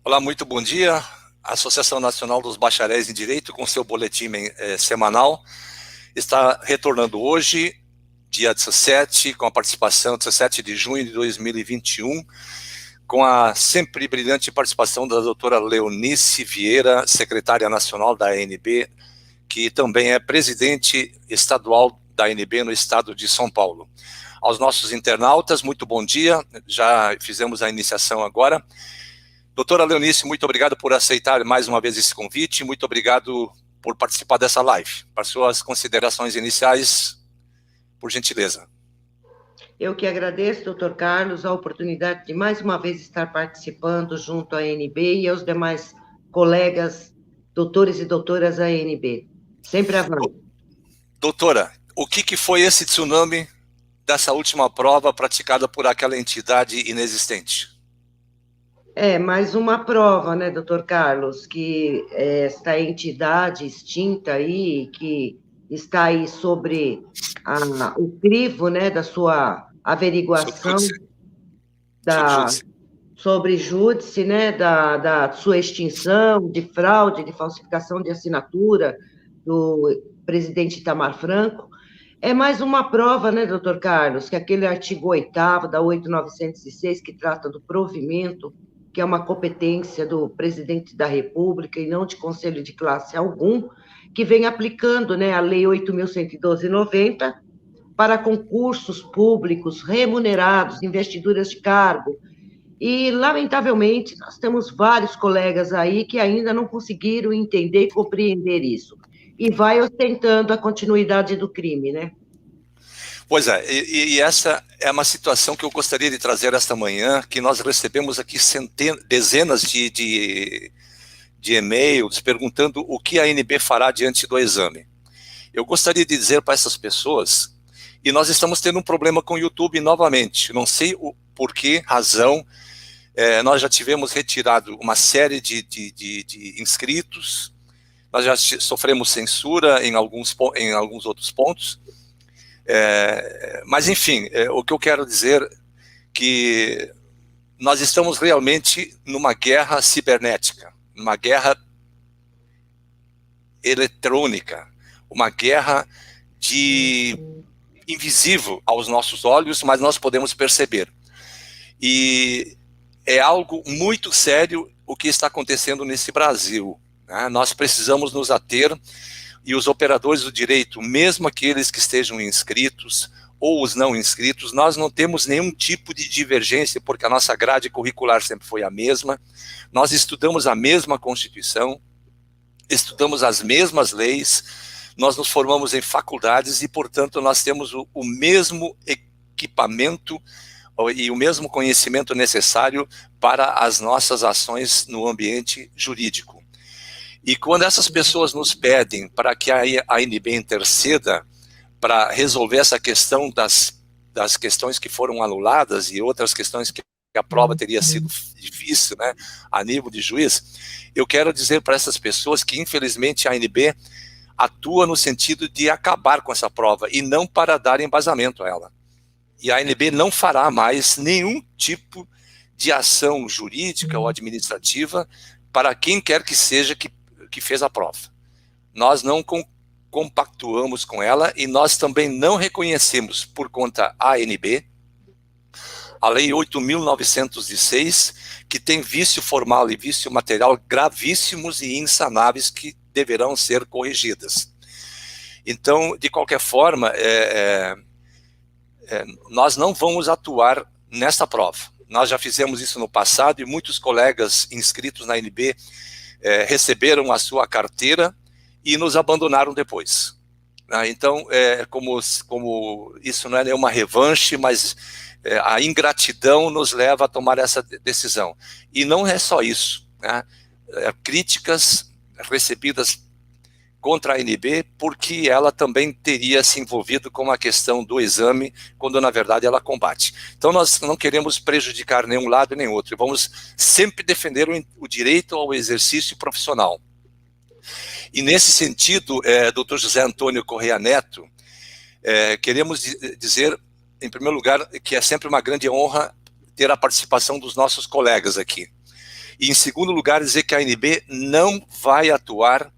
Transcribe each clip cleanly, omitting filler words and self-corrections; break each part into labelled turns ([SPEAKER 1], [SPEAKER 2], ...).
[SPEAKER 1] Olá, muito bom dia. A Associação Nacional dos Bacharéis em Direito, com seu boletim semanal, está retornando hoje, dia 17, com a participação, 17 de junho de 2021, com a sempre brilhante participação da doutora Leonice Vieira, secretária nacional da ANB, que também é presidente estadual da ANB no estado de São Paulo. Aos nossos internautas, muito bom dia, já fizemos a iniciação agora. Doutora Leonice, muito obrigado por aceitar mais uma vez esse convite, muito obrigado por participar dessa live. Para suas considerações iniciais, por gentileza.
[SPEAKER 2] Eu que agradeço, doutor Carlos, a oportunidade de mais uma vez estar participando junto à ANB e aos demais colegas, doutores e doutoras da ANB. Sempre avante.
[SPEAKER 1] Doutora, o que foi esse tsunami dessa última prova praticada por aquela entidade inexistente?
[SPEAKER 2] Mais uma prova, né, doutor Carlos, que esta entidade extinta aí, que está aí sobre o crivo, né, da sua averiguação sobre júdice, né, da sua extinção, de fraude, de falsificação de assinatura do presidente Itamar Franco. É mais uma prova, né, doutor Carlos, que aquele artigo 8º da 8.906, que trata do provimento, que é uma competência do presidente da República e não de conselho de classe algum, que vem aplicando, né, a Lei 8.112/90 para concursos públicos remunerados, investiduras de cargo. E, lamentavelmente, nós temos vários colegas aí que ainda não conseguiram entender e compreender isso. E vai ostentando a continuidade do crime, né?
[SPEAKER 1] Pois é, e essa é uma situação que eu gostaria de trazer esta manhã, que nós recebemos aqui dezenas de e-mails perguntando o que a ANB fará diante do exame. Eu gostaria de dizer para essas pessoas, e nós estamos tendo um problema com o YouTube novamente, não sei por que razão, nós já tivemos retirado uma série de inscritos, nós já sofremos censura em alguns outros pontos, mas enfim, o que eu quero dizer que nós estamos realmente numa guerra cibernética, numa guerra eletrônica, uma guerra invisível aos nossos olhos, mas nós podemos perceber. E é algo muito sério o que está acontecendo nesse Brasil, né? Nós precisamos nos ater. E os operadores do direito, mesmo aqueles que estejam inscritos ou os não inscritos, nós não temos nenhum tipo de divergência, porque a nossa grade curricular sempre foi a mesma, nós estudamos a mesma Constituição, estudamos as mesmas leis, nós nos formamos em faculdades e, portanto, nós temos o mesmo equipamento e o mesmo conhecimento necessário para as nossas ações no ambiente jurídico. E quando essas pessoas nos pedem para que a ANB interceda para resolver essa questão das questões que foram anuladas e outras questões que a prova teria sido difícil, né, a nível de juiz, eu quero dizer para essas pessoas que, infelizmente, a ANB atua no sentido de acabar com essa prova e não para dar embasamento a ela. E a ANB não fará mais nenhum tipo de ação jurídica ou administrativa para quem quer que seja que fez a prova. Nós não compactuamos com ela e nós também não reconhecemos, por conta da ANB, a Lei 8.906, que tem vício formal e vício material gravíssimos e insanáveis que deverão ser corrigidas. Então, de qualquer forma, nós não vamos atuar nessa prova. Nós já fizemos isso no passado e muitos colegas inscritos na ANB receberam a sua carteira e nos abandonaram depois. Então, como isso não é nenhuma revanche, mas a ingratidão nos leva a tomar essa decisão. E não é só isso, né? Críticas recebidas contra a ANB porque ela também teria se envolvido com a questão do exame, quando na verdade ela combate. Então nós não queremos prejudicar nenhum lado nem outro, vamos sempre defender o direito ao exercício profissional. E nesse sentido, Dr. José Antônio Correia Neto, queremos dizer, em primeiro lugar, que é sempre uma grande honra ter a participação dos nossos colegas aqui. E, em segundo lugar, dizer que a ANB não vai atuar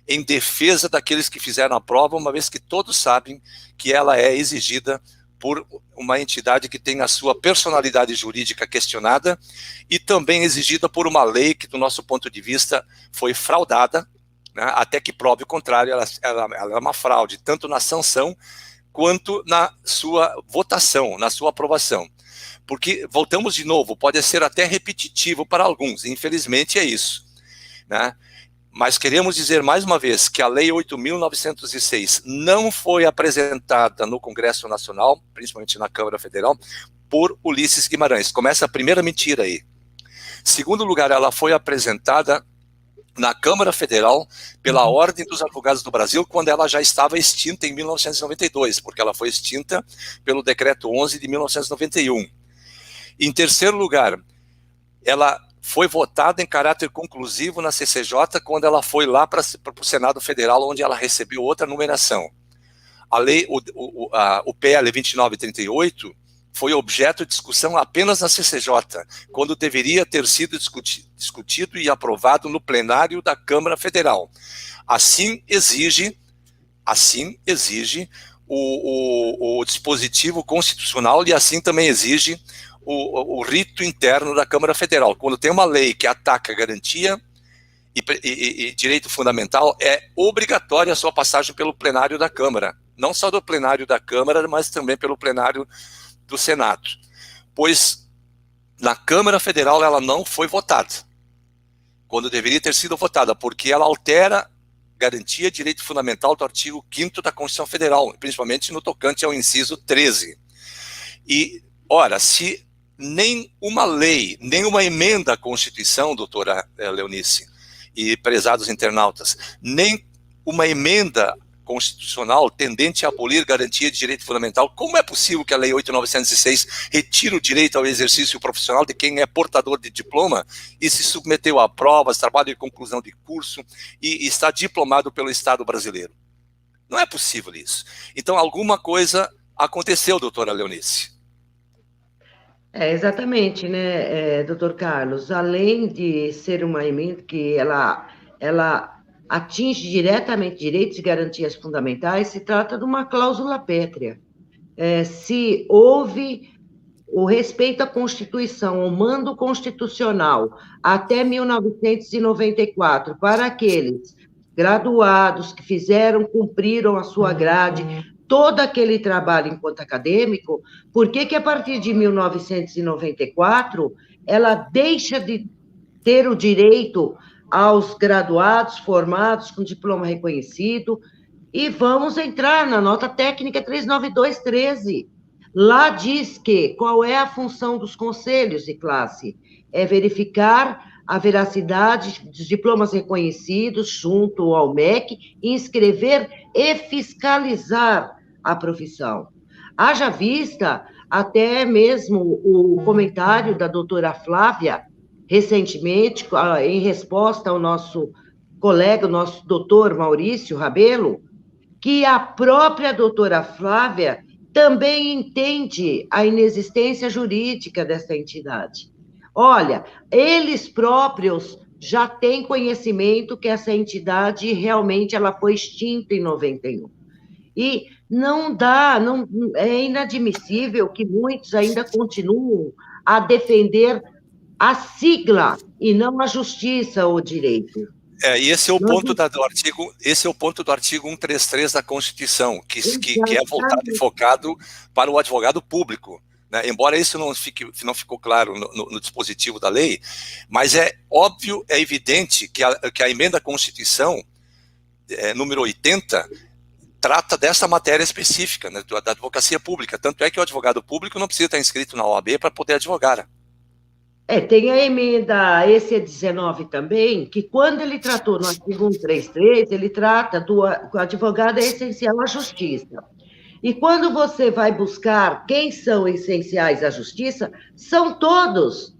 [SPEAKER 1] em defesa daqueles que fizeram a prova, uma vez que todos sabem que ela é exigida por uma entidade que tem a sua personalidade jurídica questionada e também exigida por uma lei que, do nosso ponto de vista, foi fraudada, né, até que prove o contrário. Ela é uma fraude, tanto na sanção quanto na sua votação, na sua aprovação. Porque, voltamos de novo, pode ser até repetitivo para alguns, infelizmente é isso, né? Mas queremos dizer mais uma vez que a Lei 8.906 não foi apresentada no Congresso Nacional, principalmente na Câmara Federal, por Ulisses Guimarães. Começa a primeira mentira aí. Segundo lugar, ela foi apresentada na Câmara Federal pela Ordem dos Advogados do Brasil, quando ela já estava extinta em 1992, porque ela foi extinta pelo Decreto 11 de 1991. Em terceiro lugar, ela foi votada em caráter conclusivo na CCJ quando ela foi lá para o Senado Federal, onde ela recebeu outra numeração. A lei, o PL 2938 foi objeto de discussão apenas na CCJ, quando deveria ter sido discutido e aprovado no plenário da Câmara Federal. Assim exige o dispositivo constitucional e assim também exige o rito interno da Câmara Federal. Quando tem uma lei que ataca garantia e direito fundamental, é obrigatória a sua passagem pelo plenário da Câmara. Não só do plenário da Câmara, mas também pelo plenário do Senado. Pois na Câmara Federal ela não foi votada, quando deveria ter sido votada, porque ela altera garantia de direito fundamental do artigo 5º da Constituição Federal, principalmente no tocante ao inciso 13. E, ora, se nem uma lei, nem uma emenda à Constituição, doutora Leonice e prezados internautas, nem uma emenda constitucional tendente a abolir garantia de direito fundamental, como é possível que a Lei 8.906 retire o direito ao exercício profissional de quem é portador de diploma e se submeteu a provas, trabalho de conclusão de curso e está diplomado pelo Estado brasileiro? Não é possível isso. Então, alguma coisa aconteceu, doutora Leonice.
[SPEAKER 2] Exatamente, né, doutor Carlos? Além de ser uma emenda que ela atinge diretamente direitos e garantias fundamentais, se trata de uma cláusula pétrea. Se houve o respeito à Constituição, o mando constitucional até 1994, para aqueles graduados que cumpriram a sua grade, todo aquele trabalho enquanto acadêmico, por que a partir de 1994 ela deixa de ter o direito aos graduados formados com diploma reconhecido? E vamos entrar na nota técnica 39213. Lá diz que qual é a função dos conselhos de classe? É verificar a veracidade dos diplomas reconhecidos junto ao MEC, inscrever e fiscalizar a profissão. Haja vista até mesmo o comentário da doutora Flávia, recentemente, em resposta ao nosso colega, o nosso doutor Maurício Rabelo, que a própria doutora Flávia também entende a inexistência jurídica dessa entidade. Olha, eles próprios já têm conhecimento que essa entidade realmente ela foi extinta em 91. E é inadmissível que muitos ainda continuem a defender a sigla e não a justiça ou o direito.
[SPEAKER 1] E esse é o ponto do artigo 133 da Constituição, que é voltado e focado para o advogado público, né? Embora isso não ficou claro no dispositivo da lei, mas é óbvio, é evidente que a emenda à Constituição, número 80, trata dessa matéria específica, né, da advocacia pública. Tanto é que o advogado público não precisa estar inscrito na OAB para poder advogar.
[SPEAKER 2] Tem a emenda EC19 também, que quando ele tratou no artigo 133, ele trata que o advogado é essencial à justiça. E quando você vai buscar quem são essenciais à justiça, são todos.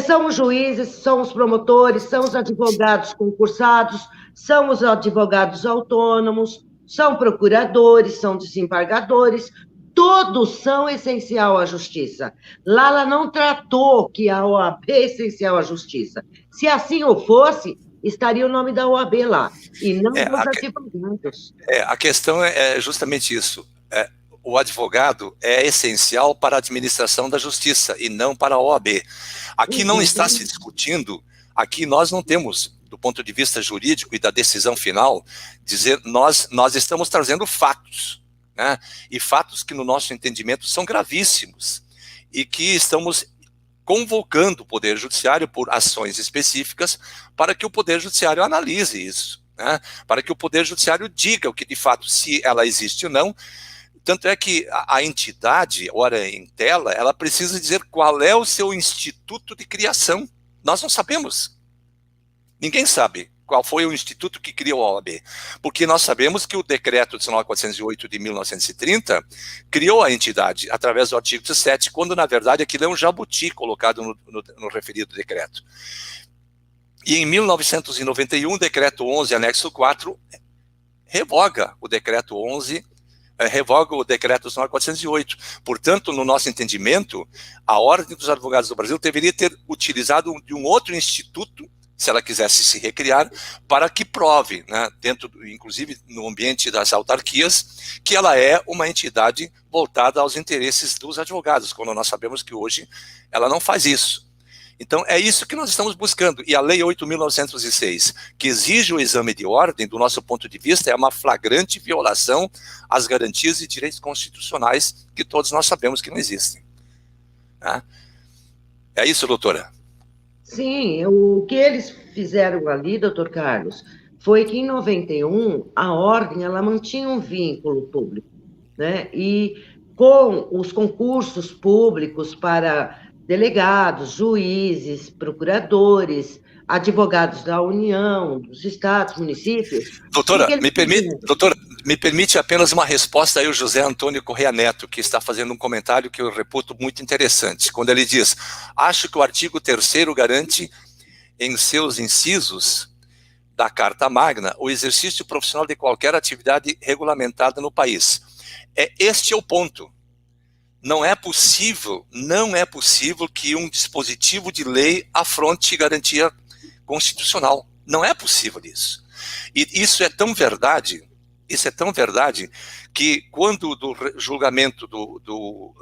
[SPEAKER 2] São os juízes, são os promotores, são os advogados concursados, são os advogados autônomos, são procuradores, são desembargadores, todos são essencial à justiça. Lá ela não tratou que a OAB é essencial à justiça. Se assim o fosse, estaria o nome da OAB lá, e não
[SPEAKER 1] É,
[SPEAKER 2] dos
[SPEAKER 1] a,
[SPEAKER 2] advogados.
[SPEAKER 1] a questão é justamente isso. O advogado é essencial para a administração da justiça e não para a OAB. Aqui não está se discutindo, aqui nós não temos, do ponto de vista jurídico e da decisão final, dizer nós estamos trazendo fatos, né? E fatos que no nosso entendimento são gravíssimos e que estamos convocando o Poder Judiciário por ações específicas para que o Poder Judiciário analise isso, né? Para que o Poder Judiciário diga o que de fato, se ela existe ou não. Tanto é que a entidade, ora em tela, ela precisa dizer qual é o seu instituto de criação. Nós não sabemos. Ninguém sabe qual foi o instituto que criou a OAB. Porque nós sabemos que o decreto 19.408 de 1930 criou a entidade através do artigo 17, quando na verdade aquilo é um jabuti colocado no referido decreto. E em 1991, o decreto 11, anexo 4, revoga o decreto 11, revoga o decreto 408. Portanto, no nosso entendimento, a Ordem dos Advogados do Brasil deveria ter utilizado de um outro instituto, se ela quisesse se recriar, para que prove, né, inclusive no ambiente das autarquias, que ela é uma entidade voltada aos interesses dos advogados, quando nós sabemos que hoje ela não faz isso. Então, é isso que nós estamos buscando. E a Lei 8.906, que exige o exame de ordem, do nosso ponto de vista, é uma flagrante violação às garantias e direitos constitucionais que todos nós sabemos que não existem. Né? É isso, doutora?
[SPEAKER 2] Sim, o que eles fizeram ali, doutor Carlos, foi que em 91 a ordem ela mantinha um vínculo público, né? E com os concursos públicos para delegados, juízes, procuradores, advogados da União, dos estados, municípios.
[SPEAKER 1] Doutora, me permite apenas uma resposta aí o José Antônio Correia Neto, que está fazendo um comentário que eu reputo muito interessante, quando ele diz: acho que o artigo 3º garante em seus incisos da Carta Magna o exercício profissional de qualquer atividade regulamentada no país. Este é o ponto. Não é possível que um dispositivo de lei afronte garantia constitucional. Não é possível isso. E isso é tão verdade, que quando do julgamento do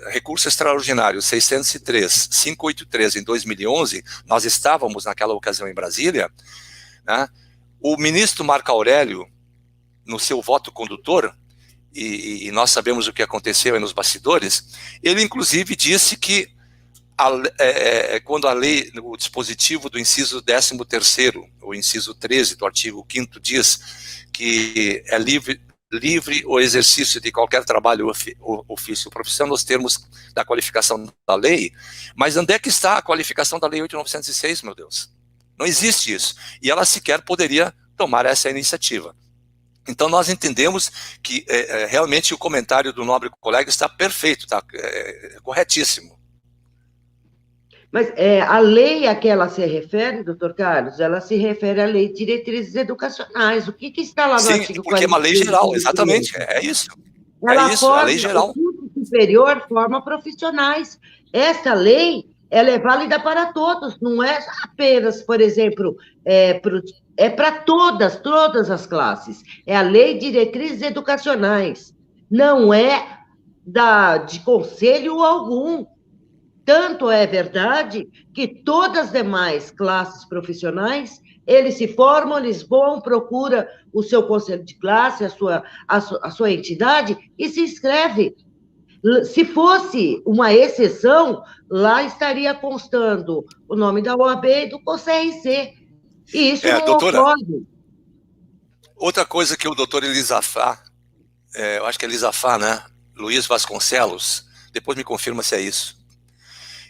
[SPEAKER 1] recurso extraordinário 603.583 em 2011, nós estávamos naquela ocasião em Brasília, né, o ministro Marco Aurélio, no seu voto condutor, e nós sabemos o que aconteceu aí nos bastidores, ele inclusive disse que quando a lei, o dispositivo do inciso 13º, o inciso 13 do artigo 5º diz que é livre o exercício de qualquer trabalho, ofício ou profissão nos termos da qualificação da lei, mas onde é que está a qualificação da lei 8.906, meu Deus? Não existe isso. E ela sequer poderia tomar essa iniciativa. Então, nós entendemos que realmente o comentário do nobre colega está perfeito, está corretíssimo.
[SPEAKER 2] Mas a lei a que ela se refere, doutor Carlos, ela se refere à Lei de Diretrizes Educacionais. O que está lá no
[SPEAKER 1] Sim,
[SPEAKER 2] artigo 43?
[SPEAKER 1] porque é uma lei geral, exatamente, é isso.
[SPEAKER 2] Ela
[SPEAKER 1] a lei geral.
[SPEAKER 2] O curso superior forma profissionais. Essa lei, ela é válida para todos, não é apenas, por exemplo, para todas as classes. É a Lei de Diretrizes Educacionais. Não é de conselho algum. Tanto é verdade que todas as demais classes profissionais, eles se formam, eles vão, procuram o seu conselho de classe, a sua entidade, e se inscreve. Se fosse uma exceção, lá estaria constando o nome da OAB e do CRC. E isso não ocorre.
[SPEAKER 1] Outra coisa que o doutor Elisafá, eu acho que é Elisafá, né? Luiz Vasconcelos, depois me confirma se é isso.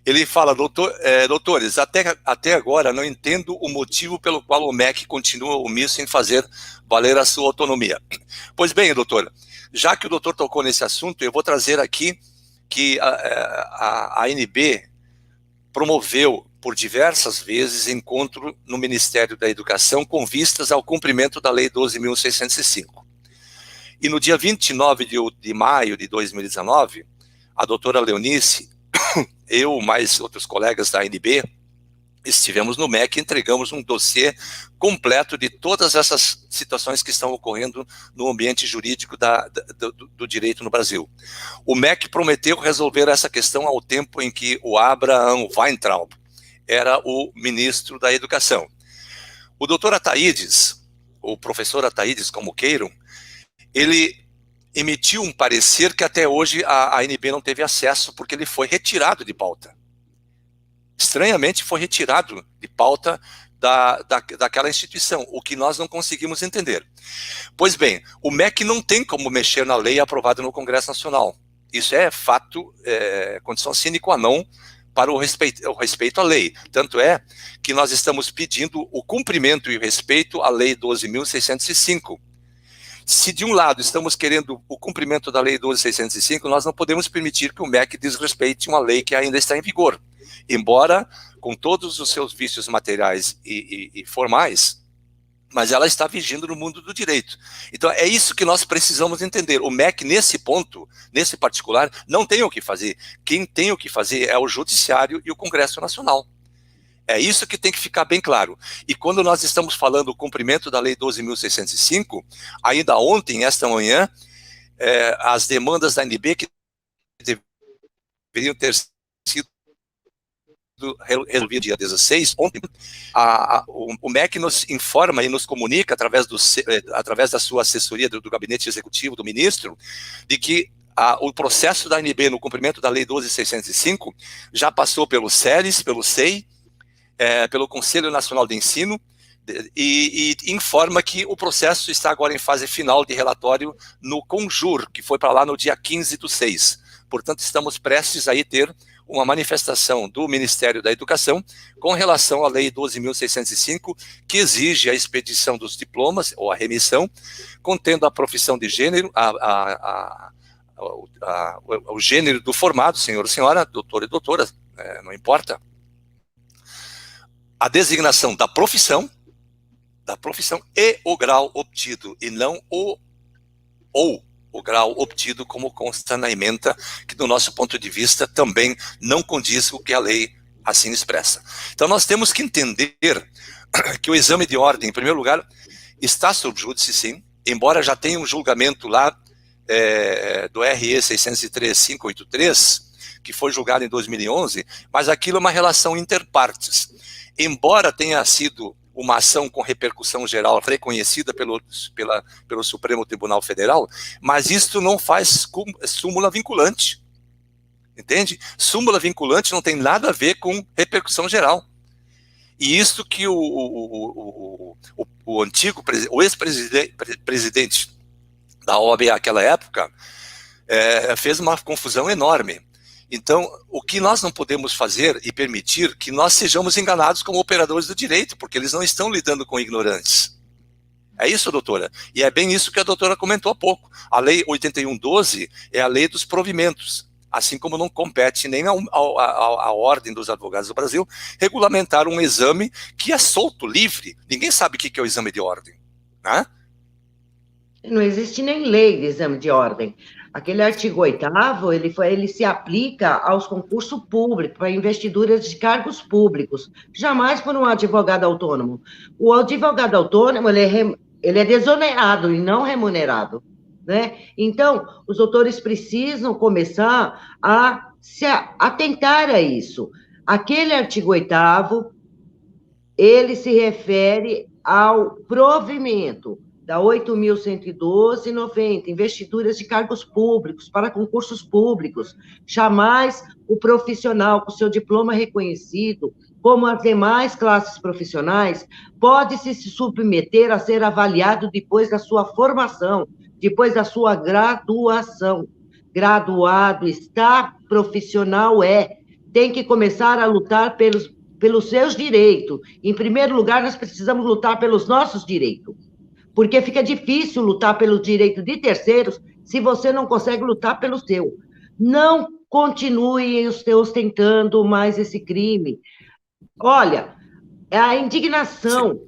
[SPEAKER 1] Ele fala: doutores, até agora não entendo o motivo pelo qual o MEC continua omisso em fazer valer a sua autonomia. Pois bem, doutor, já que o doutor tocou nesse assunto, eu vou trazer aqui que a ANB promoveu por diversas vezes encontro no Ministério da Educação com vistas ao cumprimento da Lei 12.605. E no dia 29 de maio de 2019, a doutora Leonice, eu mais outros colegas da ANB, estivemos no MEC e entregamos um dossiê completo de todas essas situações que estão ocorrendo no ambiente jurídico do direito no Brasil. O MEC prometeu resolver essa questão ao tempo em que o Abraham Weintraub era o ministro da Educação. O doutor Ataídes, o professor Ataídes, como queiram, ele emitiu um parecer que até hoje a ANB não teve acesso, porque ele foi retirado de pauta. Estranhamente foi retirado de pauta daquela instituição, o que nós não conseguimos entender. Pois bem, o MEC não tem como mexer na lei aprovada no Congresso Nacional. Isso é fato, condição sine qua non para o respeito à lei. Tanto é que nós estamos pedindo o cumprimento e o respeito à Lei 12.605. Se de um lado estamos querendo o cumprimento da Lei 12.605, nós não podemos permitir que o MEC desrespeite uma lei que ainda está em vigor. Embora com todos os seus vícios materiais e formais, mas ela está vigindo no mundo do direito. Então é isso que nós precisamos entender. O MEC, nesse ponto, nesse particular, não tem o que fazer. Quem tem o que fazer é o Judiciário e o Congresso Nacional. É isso que tem que ficar bem claro. E quando nós estamos falando do cumprimento da Lei 12.605, ainda ontem, esta manhã, as demandas da ANB que deveriam ter sido resolvidas dia 16, ontem, o MEC nos informa e nos comunica, através da sua assessoria do Gabinete Executivo do Ministro, de que o processo da ANB no cumprimento da Lei 12.605 já passou pelo SERES, pelo SEI, pelo Conselho Nacional de Ensino, e informa que o processo está agora em fase final de relatório no CONJUR, que foi para lá no dia 15/6. Portanto, estamos prestes a ter uma manifestação do Ministério da Educação com relação à Lei 12.605, que exige a expedição dos diplomas, ou a remissão, contendo a profissão de gênero, o gênero do formado, senhor ou senhora, doutor e doutora, não importa, a designação da profissão e o grau obtido, e não o grau obtido, como consta na ementa, que do nosso ponto de vista também não condiz com o que a lei assim expressa. Então nós temos que entender que o exame de ordem, em primeiro lugar, está sob júdice, sim, embora já tenha um julgamento lá do RE 603.583, que foi julgado em 2011, mas aquilo é uma relação interpartes. Embora tenha sido uma ação com repercussão geral reconhecida pelo Supremo Tribunal Federal, mas isto não faz súmula vinculante, entende? Súmula vinculante não tem nada a ver com repercussão geral. E isto que o ex-presidente da OAB naquela época fez uma confusão enorme. Então, o que nós não podemos fazer e permitir que nós sejamos enganados como operadores do direito, porque eles não estão lidando com ignorantes. É isso, doutora? E é bem isso que a doutora comentou há pouco. A Lei 81.12 é a lei dos provimentos, assim como não compete nem à Ordem dos Advogados do Brasil regulamentar um exame que é solto, livre. Ninguém sabe o que é o exame de ordem, né?
[SPEAKER 2] Não existe nem lei de exame de ordem. Aquele artigo 8º, ele se aplica aos concursos públicos, para investiduras de cargos públicos, jamais por um advogado autônomo. O advogado autônomo, ele é desonerado e não remunerado, né? Então, os doutores precisam começar a se atentar a isso. Aquele artigo 8º, ele se refere ao provimento da 8.112,90, investiduras de cargos públicos, para concursos públicos. Jamais o profissional com seu diploma reconhecido, como as demais classes profissionais, pode se submeter a ser avaliado depois da sua formação, depois da sua graduação. Graduado está, profissional tem que começar a lutar pelos seus direitos. Em primeiro lugar, nós precisamos lutar pelos nossos direitos, porque fica difícil lutar pelo direito de terceiros se você não consegue lutar pelo seu. Não continue ostentando mais esse crime. Olha, a indignação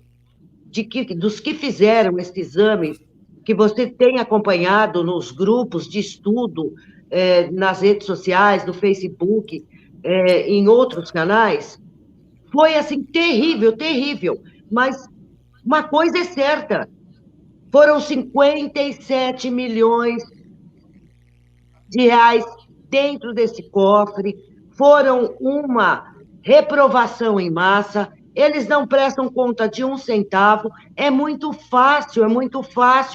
[SPEAKER 2] dos que fizeram este exame que você tem acompanhado nos grupos de estudo, nas redes sociais, no Facebook, em outros canais, foi assim terrível, terrível. Mas uma coisa é certa, foram 57 milhões de reais dentro desse cofre, foram uma reprovação em massa, eles não prestam conta de um centavo, é muito fácil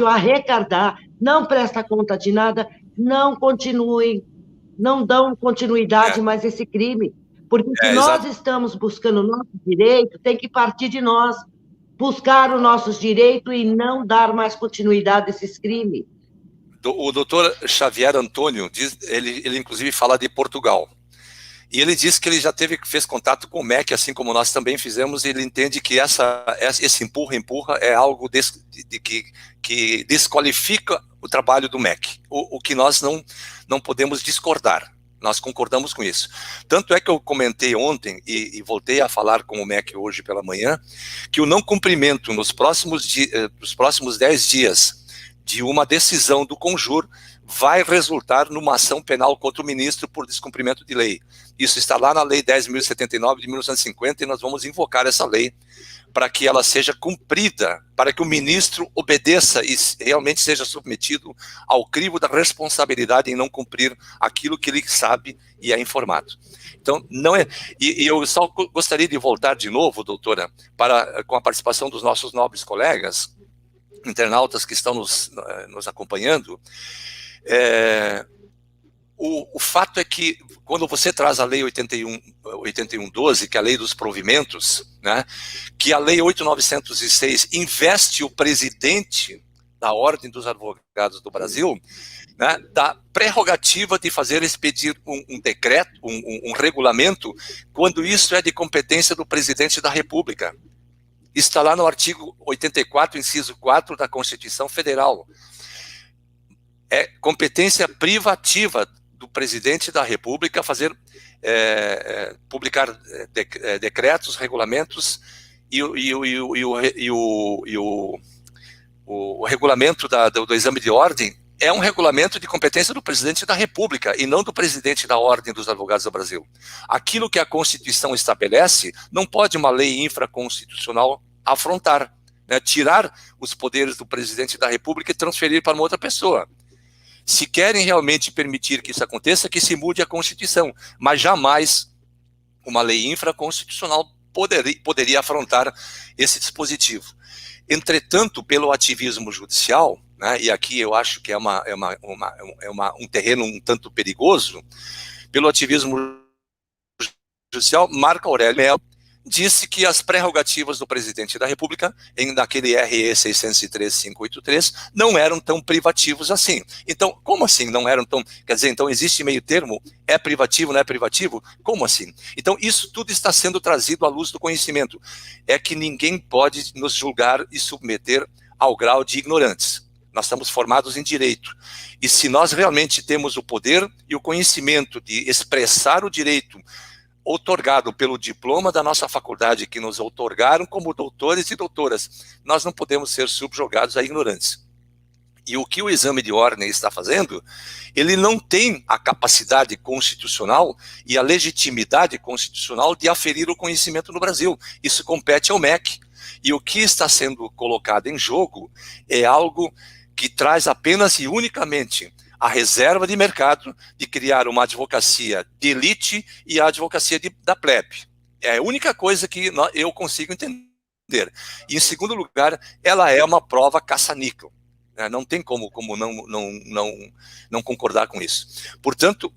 [SPEAKER 2] arrecadar, não presta conta de nada, não continuem, não dão continuidade mais a esse crime, porque se nós
[SPEAKER 1] exato.
[SPEAKER 2] estamos buscando o nosso direito, tem que partir de nós, buscar os nossos direitos e não dar mais continuidade a esses crimes.
[SPEAKER 1] O doutor Xavier Antônio, ele inclusive fala de Portugal. E ele diz que ele já fez contato com o MEC, assim como nós também fizemos, e ele entende que esse empurra-empurra é algo que desqualifica o trabalho do MEC, o que nós não podemos discordar. Nós concordamos com isso. Tanto é que eu comentei ontem, e voltei a falar com o MEC hoje pela manhã, que o não cumprimento nos próximos 10 dias de uma decisão do Conjur vai resultar numa ação penal contra o ministro por descumprimento de lei. Isso está lá na Lei 10.079 de 1950 e nós vamos invocar essa lei para que ela seja cumprida, para que o ministro obedeça e realmente seja submetido ao crivo da responsabilidade em não cumprir aquilo que ele sabe e é informado. Então, não é... E eu só gostaria de voltar de novo, doutora, com a participação dos nossos nobres colegas, internautas que estão nos acompanhando. O fato é que, quando você traz a Lei 8112, que é a Lei dos Provimentos, né, que a Lei 8.906 investe o presidente da Ordem dos Advogados do Brasil, né, da prerrogativa de expedir um decreto, um regulamento, quando isso é de competência do presidente da República. Está lá no artigo 84, inciso 4 da Constituição Federal. É competência privativa do presidente da República publicar decretos, regulamentos e o regulamento do exame de ordem é um regulamento de competência do presidente da República e não do presidente da Ordem dos Advogados do Brasil. Aquilo que a Constituição estabelece não pode uma lei infraconstitucional afrontar, né, tirar os poderes do presidente da República e transferir para uma outra pessoa. Se querem realmente permitir que isso aconteça, que se mude a Constituição, mas jamais uma lei infraconstitucional poderia afrontar esse dispositivo. Entretanto, pelo ativismo judicial, né, e aqui eu acho que é um terreno um tanto perigoso, pelo ativismo judicial, Marco Aurélio Melo disse que as prerrogativas do presidente da República, naquele RE 603.583, não eram tão privativos assim. Então, como assim não eram tão... Quer dizer, então existe meio termo, é privativo, não é privativo? Como assim? Então, isso tudo está sendo trazido à luz do conhecimento. É que ninguém pode nos julgar e submeter ao grau de ignorantes. Nós estamos formados em direito. E se nós realmente temos o poder e o conhecimento de expressar o direito outorgado pelo diploma da nossa faculdade, que nos outorgaram como doutores e doutoras, nós não podemos ser subjugados a ignorantes. E o que o exame de ordem está fazendo, ele não tem a capacidade constitucional e a legitimidade constitucional de aferir o conhecimento no Brasil. Isso compete ao MEC. E o que está sendo colocado em jogo é algo que traz apenas e unicamente a reserva de mercado de criar uma advocacia de elite e a advocacia da plebe. É a única coisa que eu consigo entender. E, em segundo lugar, ela é uma prova caça-níquel. Não tem como não concordar com isso. Portanto,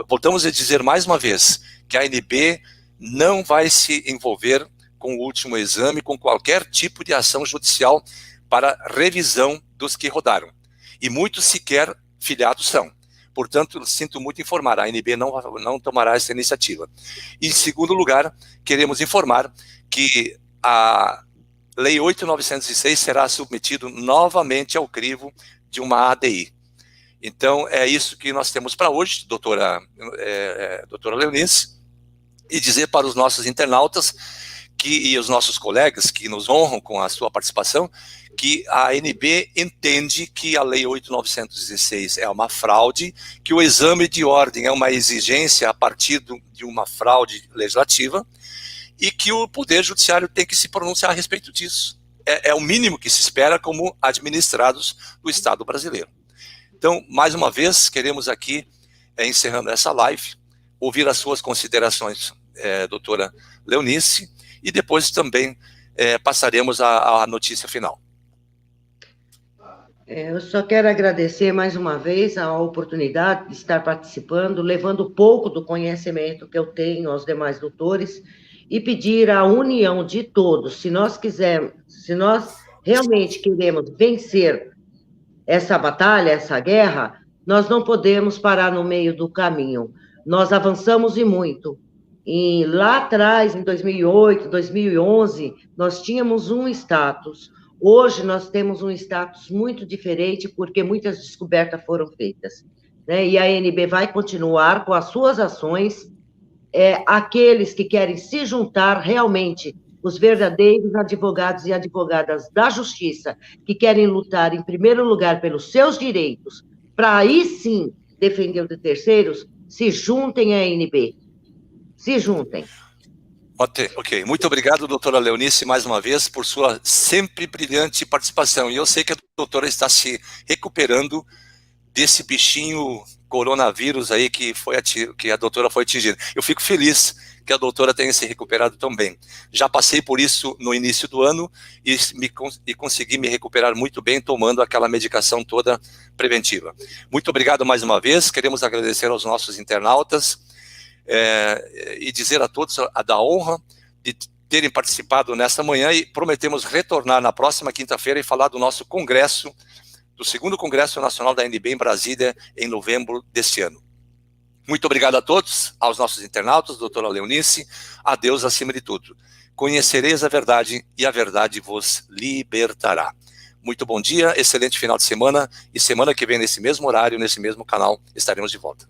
[SPEAKER 1] voltamos a dizer mais uma vez que a ANB não vai se envolver com o último exame, com qualquer tipo de ação judicial para revisão dos que rodaram. E muitos sequer filiados são. Portanto, sinto muito informar, a ANB não tomará essa iniciativa. E, em segundo lugar, queremos informar que a Lei 8.906 será submetido novamente ao crivo de uma ADI. Então, é isso que nós temos para hoje, doutora Leonice, e dizer para os nossos internautas e os nossos colegas que nos honram com a sua participação, que a ANB entende que a Lei 8.916 é uma fraude, que o exame de ordem é uma exigência a partir de uma fraude legislativa, e que o Poder Judiciário tem que se pronunciar a respeito disso. É o mínimo que se espera como administrados do Estado brasileiro. Então, mais uma vez, queremos aqui, encerrando essa live, ouvir as suas considerações, doutora Leonice, e depois também passaremos à notícia final.
[SPEAKER 2] Eu só quero agradecer mais uma vez a oportunidade de estar participando, levando um pouco do conhecimento que eu tenho aos demais doutores e pedir a união de todos. Se nós realmente queremos vencer essa batalha, essa guerra, nós não podemos parar no meio do caminho. Nós avançamos e muito. E lá atrás, em 2008, 2011, nós tínhamos um status. Hoje nós temos um status muito diferente, porque muitas descobertas foram feitas, né? E a ANB vai continuar com as suas ações, aqueles que querem se juntar realmente, os verdadeiros advogados e advogadas da justiça, que querem lutar, em primeiro lugar, pelos seus direitos, para aí sim defender os de terceiros, se juntem à ANB. Se juntem.
[SPEAKER 1] Ok, muito obrigado, doutora Leonice, mais uma vez, por sua sempre brilhante participação. E eu sei que a doutora está se recuperando desse bichinho coronavírus aí que a doutora foi atingida. Eu fico feliz que a doutora tenha se recuperado tão bem. Já passei por isso no início do ano e consegui me recuperar muito bem tomando aquela medicação toda preventiva. Muito obrigado mais uma vez, queremos agradecer aos nossos internautas, e dizer a todos da honra de terem participado nesta manhã, e prometemos retornar na próxima quinta-feira e falar do nosso congresso, do 2º Congresso Nacional da ANB em Brasília, em novembro deste ano. Muito obrigado a todos, aos nossos internautas, doutora Leonice, a Deus acima de tudo. Conhecereis a verdade e a verdade vos libertará. Muito bom dia, excelente final de semana, e semana que vem, nesse mesmo horário, nesse mesmo canal, estaremos de volta.